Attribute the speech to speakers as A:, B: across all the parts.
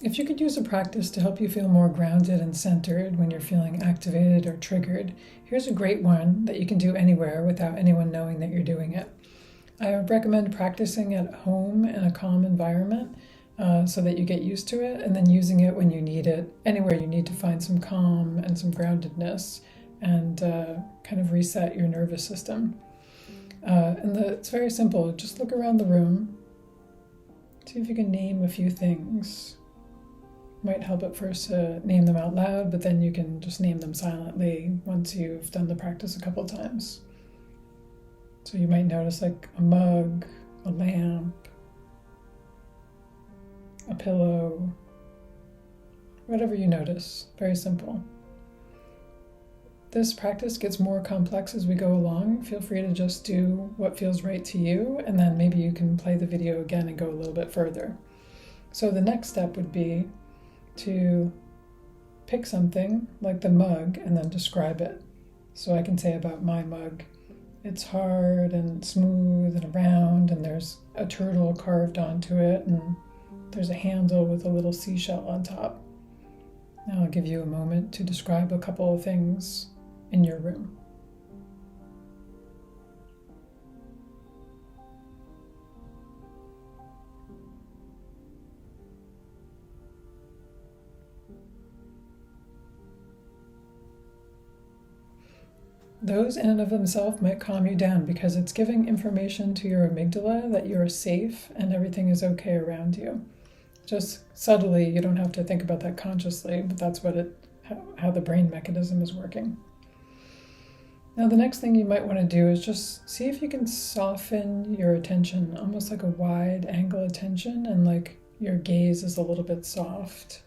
A: If you could use a practice to help you feel more grounded and centered when you're feeling activated or triggered, here's a great one that you can do anywhere without anyone knowing that you're doing it. I would recommend practicing at home in a calm environment so that you get used to it, and then using it when you need it, anywhere you need to find some calm and some groundedness and kind of reset your nervous system. It's very simple. Just look around the room. See if you can name a few things. Might help at first to name them out loud, but then you can just name them silently once you've done the practice a couple times. So you might notice like a mug, a lamp, a pillow, whatever you notice. Very simple. This practice gets more complex as we go along. Feel free to just do what feels right to you, and then maybe you can play the video again and go a little bit further. So the next step would be to pick something like the mug and then describe it. So I can say about my mug, it's hard and smooth and round, and there's a turtle carved onto it, and there's a handle with a little seashell on top. Now I'll give you a moment to describe a couple of things in your room. Those in and of themselves might calm you down because it's giving information to your amygdala that you're safe and everything is okay around you. Just subtly, you don't have to think about that consciously, but that's how the brain mechanism is working. Now the next thing you might want to do is just see if you can soften your attention, almost like a wide angle attention, and like your gaze is a little bit soft.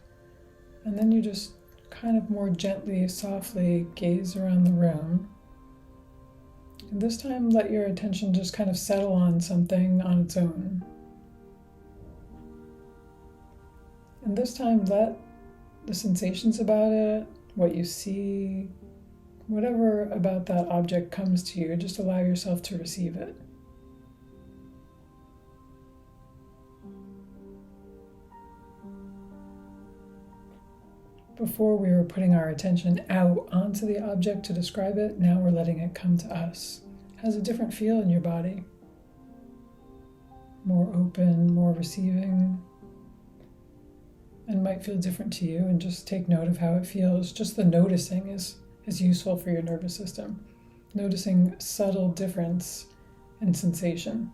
A: And then you just kind of more gently, softly gaze around the room. And this time let your attention just kind of settle on something on its own. And this time let the sensations about it, what you see, whatever about that object comes to you, just allow yourself to receive it. Before we were putting our attention out onto the object to describe it, now we're letting it come to us. It has a different feel in your body. More open, more receiving, and might feel different to you, and just take note of how it feels. Just the noticing is useful for your nervous system. Noticing subtle difference in sensation.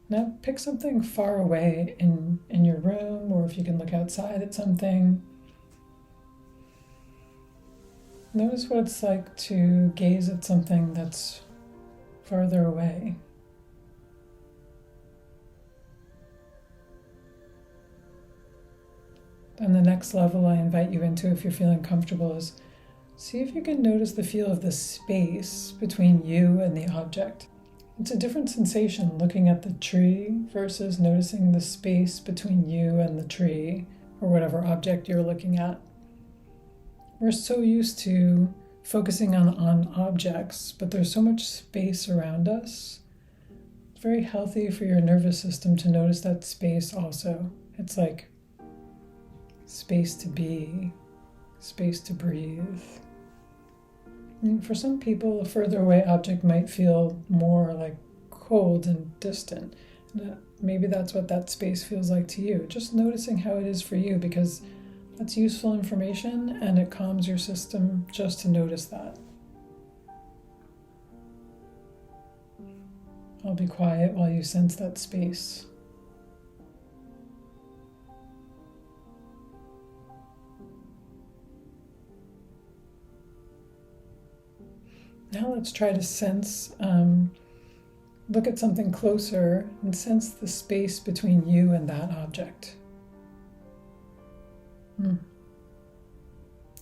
A: Now pick something far away in your room, or if you can look outside at something. Notice what it's like to gaze at something that's farther away. And the next level I invite you into, if you're feeling comfortable, is see if you can notice the feel of the space between you and the object. It's a different sensation looking at the tree versus noticing the space between you and the tree or whatever object you're looking at. We're so used to focusing on objects, but there's so much space around us. It's very healthy for your nervous system to notice that space also. It's like space to be, space to breathe. And for some people, a further away object might feel more like cold and distant. Maybe that's what that space feels like to you. Just noticing how it is for you, because that's useful information and it calms your system just to notice that. I'll be quiet while you sense that space. Now let's try to sense, look at something closer and sense the space between you and that object.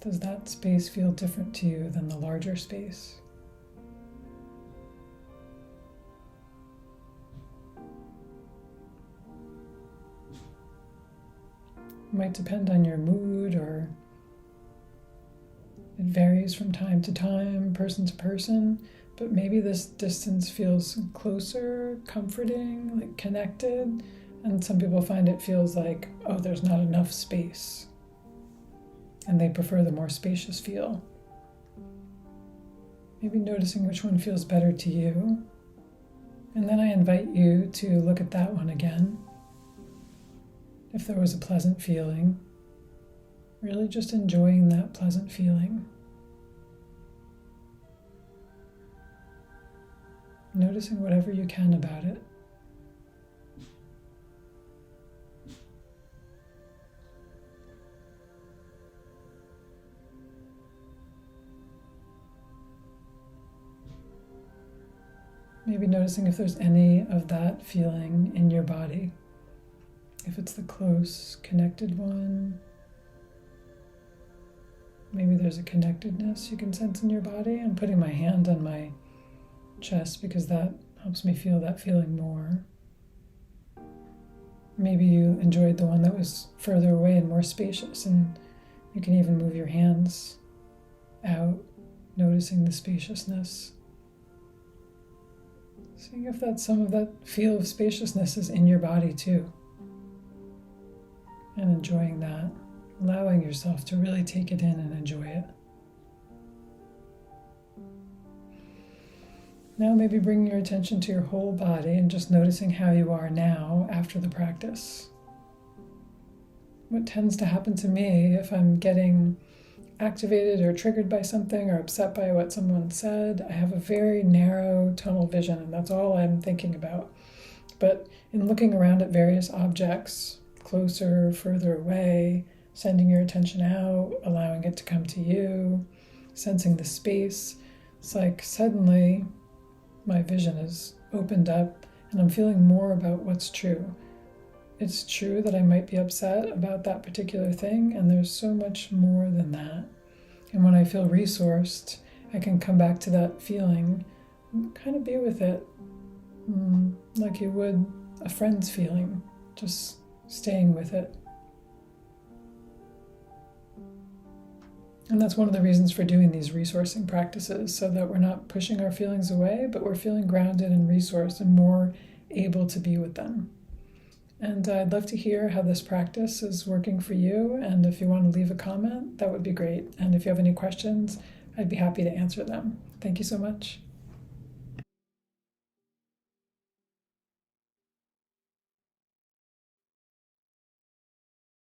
A: Does that space feel different to you than the larger space? It might depend on your mood, or it varies from time to time, person to person, but maybe this distance feels closer, comforting, like connected, and some people find it feels like, oh, there's not enough space, and they prefer the more spacious feel. Maybe noticing which one feels better to you. And then I invite you to look at that one again. If there was a pleasant feeling, really just enjoying that pleasant feeling. Noticing whatever you can about it. Maybe noticing if there's any of that feeling in your body. If it's the close, connected one. Maybe there's a connectedness you can sense in your body. I'm putting my hand on my chest because that helps me feel that feeling more. Maybe you enjoyed the one that was further away and more spacious, and you can even move your hands out, noticing the spaciousness. Seeing if that some of that feel of spaciousness is in your body too. And enjoying that, allowing yourself to really take it in and enjoy it. Now maybe bringing your attention to your whole body and just noticing how you are now after the practice. What tends to happen to me if I'm getting activated or triggered by something or upset by what someone said, I have a very narrow tunnel vision, and that's all I'm thinking about. But in looking around at various objects, closer, further away, sending your attention out, allowing it to come to you, sensing the space, it's like suddenly my vision is opened up and I'm feeling more about what's true. It's true that I might be upset about that particular thing, and there's so much more than that. And when I feel resourced, I can come back to that feeling, kind of be with it, like you would a friend's feeling, just staying with it. And that's one of the reasons for doing these resourcing practices, so that we're not pushing our feelings away, but we're feeling grounded and resourced and more able to be with them. And I'd love to hear how this practice is working for you. And if you want to leave a comment, that would be great. And if you have any questions, I'd be happy to answer them. Thank you so much.